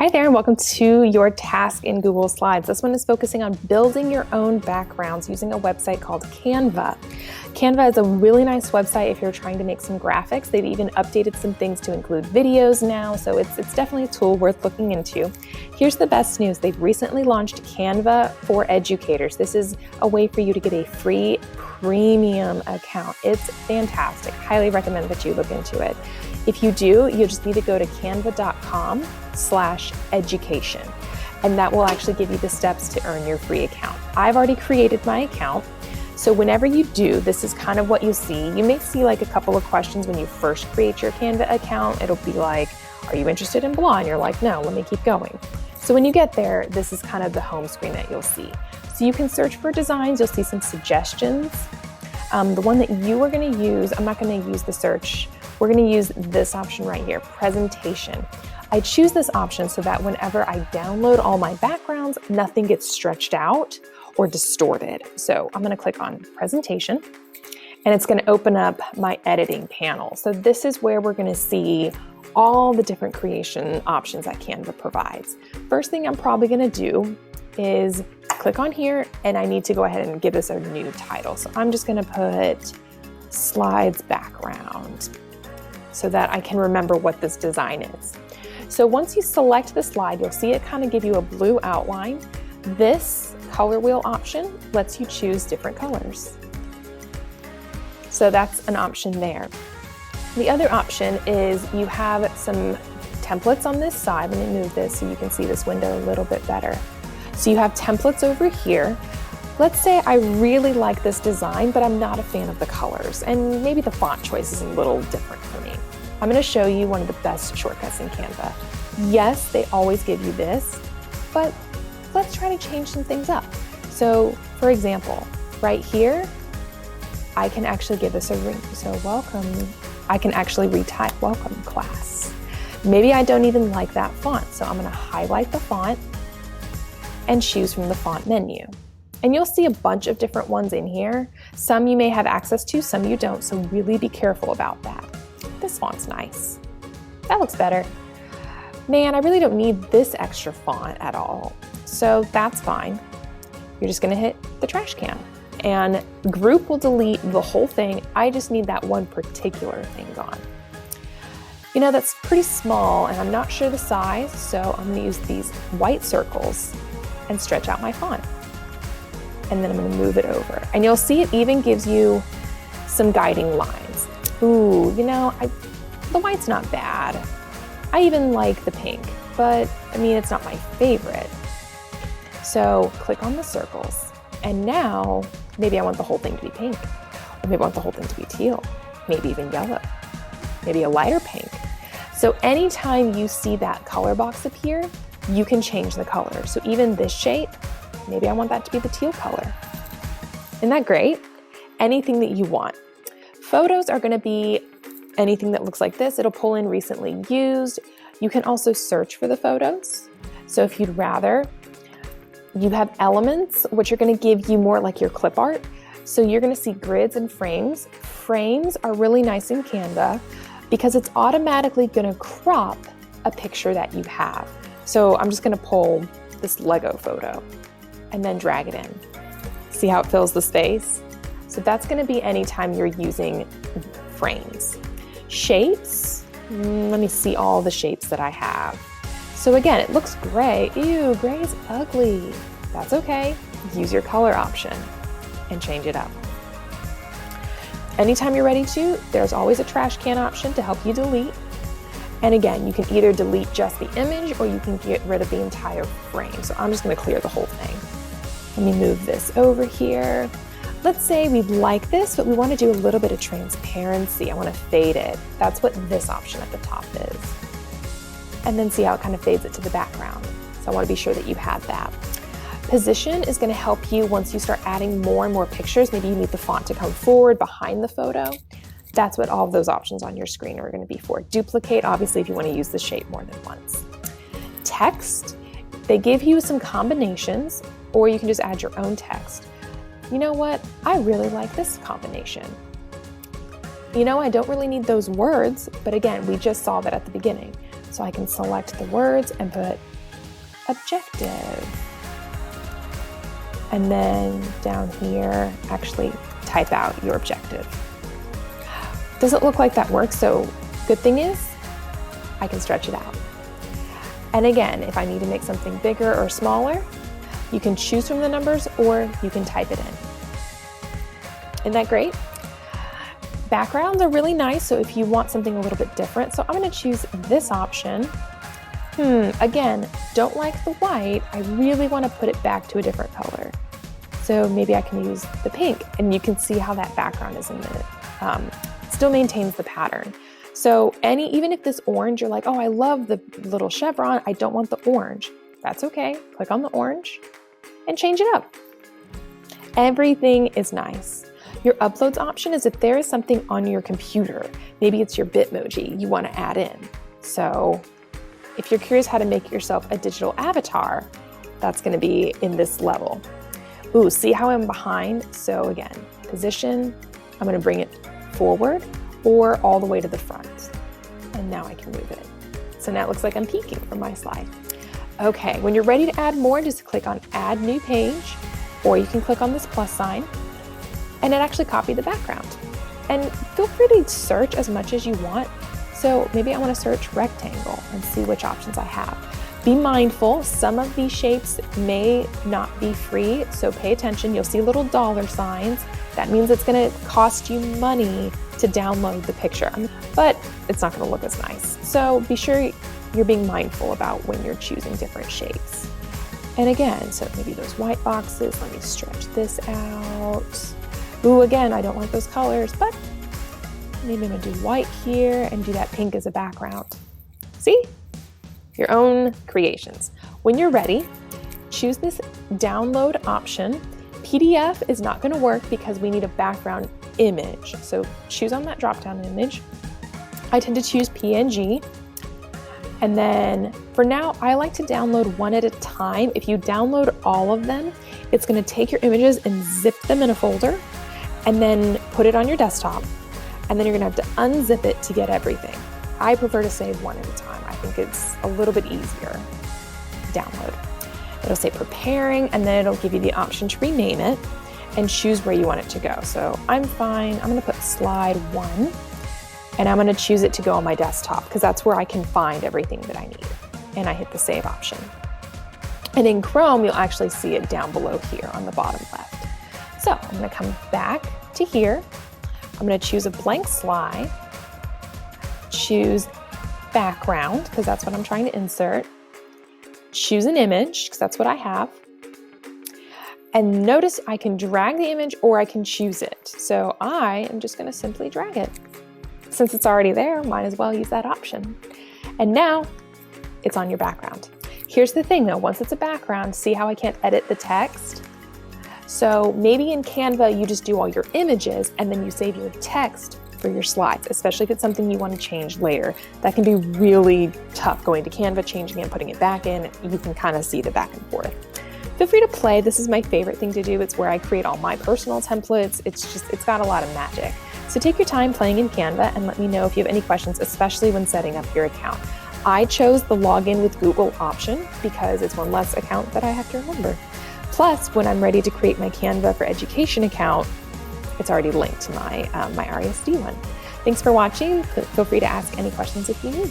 Hi there, and welcome to your task in Google Slides. This one is focusing on building your own backgrounds using a website called Canva. Canva is a really nice website if you're trying to make some graphics. They've even updated some things to include videos now, so it's definitely a tool worth looking into. Here's the best news. They've recently launched Canva for educators. This is a way for you to get a free premium account. It's fantastic. Highly recommend that you look into it. If you do, you just need to go to canva.com/education, and that will actually give you the steps to earn your free account. I've already created my account, so whenever you do, this is kind of what you see. You may see like a couple of questions when you first create your Canva account. It'll be like, are you interested in blah? And you're like, no, let me keep going. So when you get there, this is kind of the home screen that you'll see. So you can search for designs, you'll see some suggestions. The one that you are going to use, I'm not going to use the search. We're going to use this option right here, presentation. I choose this option so that whenever I download all my backgrounds, nothing gets stretched out or distorted. So I'm going to click on presentation, and it's going to open up my editing panel. So this is where we're going to see all the different creation options that Canva provides. First thing I'm probably going to do is click on here, and I need to go ahead and give this a new title. So I'm just going to put slides background so that I can remember what this design is. So once you select the slide, you'll see it kind of give you a blue outline. This color wheel option lets you choose different colors. So that's an option there. The other option is you have some templates on this side. Let me move this so you can see this window a little bit better. So you have templates over here. Let's say I really like this design, but I'm not a fan of the colors, and maybe the font choice is a little different for me. I'm going to show you one of the best shortcuts in Canva. Yes, they always give you this, but let's try to change some things up. So for example, right here, I can actually give this a ring. So welcome, I can actually retype welcome class. Maybe I don't even like that font, so I'm going to highlight the font and choose from the font menu. And you'll see a bunch of different ones in here. Some you may have access to, some you don't, so really be careful about that. This font's nice. That looks better. Man, I really don't need this extra font at all. So that's fine. You're just gonna hit the trash can, and group will delete the whole thing. I just need that one particular thing gone. You know, that's pretty small, and I'm not sure the size, so I'm gonna use these white circles and stretch out my font. And then I'm going to move it over. And you'll see it even gives you some guiding lines. Ooh, you know, the white's not bad. I even like the pink, but I mean, it's not my favorite. So click on the circles. And now maybe I want the whole thing to be pink, or maybe I want the whole thing to be teal, maybe even yellow, maybe a lighter pink. So anytime you see that color box appear, you can change the color. So even this shape, maybe I want that to be the teal color. Isn't that great? Anything that you want. Photos are going to be anything that looks like this. It'll pull in recently used. You can also search for the photos. So if you'd rather, you have elements, which are going to give you more like your clip art. So you're going to see grids and frames. Frames are really nice in Canva because it's automatically going to crop a picture that you have. So I'm just going to pull this Lego photo and then drag it in. See how it fills the space? So that's going to be anytime you're using frames. Shapes, let me see all the shapes that I have. So again, it looks gray. Ew, gray is ugly. That's okay. Use your color option and change it up. Anytime you're ready to, there's always a trash can option to help you delete. And again, you can either delete just the image or you can get rid of the entire frame. So I'm just going to clear the whole thing. Let me move this over here. Let's say we like this, but we want to do a little bit of transparency. I want to fade it. That's what this option at the top is. And then see how it kind of fades it to the background. So I want to be sure that you have that. Position is going to help you once you start adding more and more pictures. Maybe you need the font to come forward behind the photo. That's what all of those options on your screen are going to be for. Duplicate, obviously, if you want to use the shape more than once. Text, they give you some combinations, or you can just add your own text. You know what? I really like this combination. You know, I don't really need those words, but again, we just saw that at the beginning. So I can select the words and put objective. And then down here, actually type out your objective. Doesn't look like that works, so good thing is I can stretch it out. And again, if I need to make something bigger or smaller, you can choose from the numbers or you can type it in. Isn't that great? Backgrounds are really nice, so if you want something a little bit different, so I'm gonna choose this option. Again, don't like the white. I really wanna put it back to a different color. So maybe I can use the pink, and you can see how that background is in the, still maintains the pattern. So even if this orange, you're like, oh, I love the little chevron, I don't want the orange. That's okay, click on the orange and change it up. Everything is nice. Your uploads option is if there is something on your computer, maybe it's your Bitmoji you want to add in. So if you're curious how to make yourself a digital avatar, that's going to be in this level. Ooh, see how I'm behind? So again, position, I'm going to bring it forward or all the way to the front. And now I can move it. So now it looks like I'm peeking from my slide. Okay, when you're ready to add more, just click on Add New Page, or you can click on this plus sign, and it actually copied the background. And feel free to search as much as you want. So maybe I want to search rectangle and see which options I have. Be mindful, some of these shapes may not be free, so pay attention. You'll see little dollar signs. That means it's going to cost you money to download the picture, but it's not going to look as nice. So be sure you're being mindful about when you're choosing different shapes. And again, so maybe those white boxes, let me stretch this out. Ooh, again, I don't like those colors, but maybe I'm gonna do white here and do that pink as a background. See? Your own creations. When you're ready, choose this download option. PDF is not gonna work because we need a background image. So choose on that drop-down image. I tend to choose PNG. And then for now, I like to download one at a time. If you download all of them, it's gonna take your images and zip them in a folder and then put it on your desktop. And then you're gonna have to unzip it to get everything. I prefer to save one at a time. I think it's a little bit easier to download. It'll say preparing, and then it'll give you the option to rename it and choose where you want it to go. So I'm fine, I'm gonna put slide 1, and I'm gonna choose it to go on my desktop because that's where I can find everything that I need. And I hit the save option. And in Chrome, you'll actually see it down below here on the bottom left. So I'm gonna come back to here. I'm gonna choose a blank slide, choose background, because that's what I'm trying to insert. Choose an image, because that's what I have. And notice I can drag the image or I can choose it. So I am just gonna simply drag it. Since it's already there, might as well use that option. And now it's on your background. Here's the thing though, once it's a background, see how I can't edit the text? So maybe in Canva, you just do all your images and then you save your text for your slides, especially if it's something you want to change later. That can be really tough going to Canva, changing it, putting it back in. You can kind of see the back and forth. Feel free to play. This is my favorite thing to do. It's where I create all my personal templates. It's got a lot of magic. So take your time playing in Canva and let me know if you have any questions, especially when setting up your account. I chose the login with Google option because it's one less account that I have to remember. Plus, when I'm ready to create my Canva for Education account, it's already linked to my RESD one. Thanks for watching. Feel free to ask any questions if you need.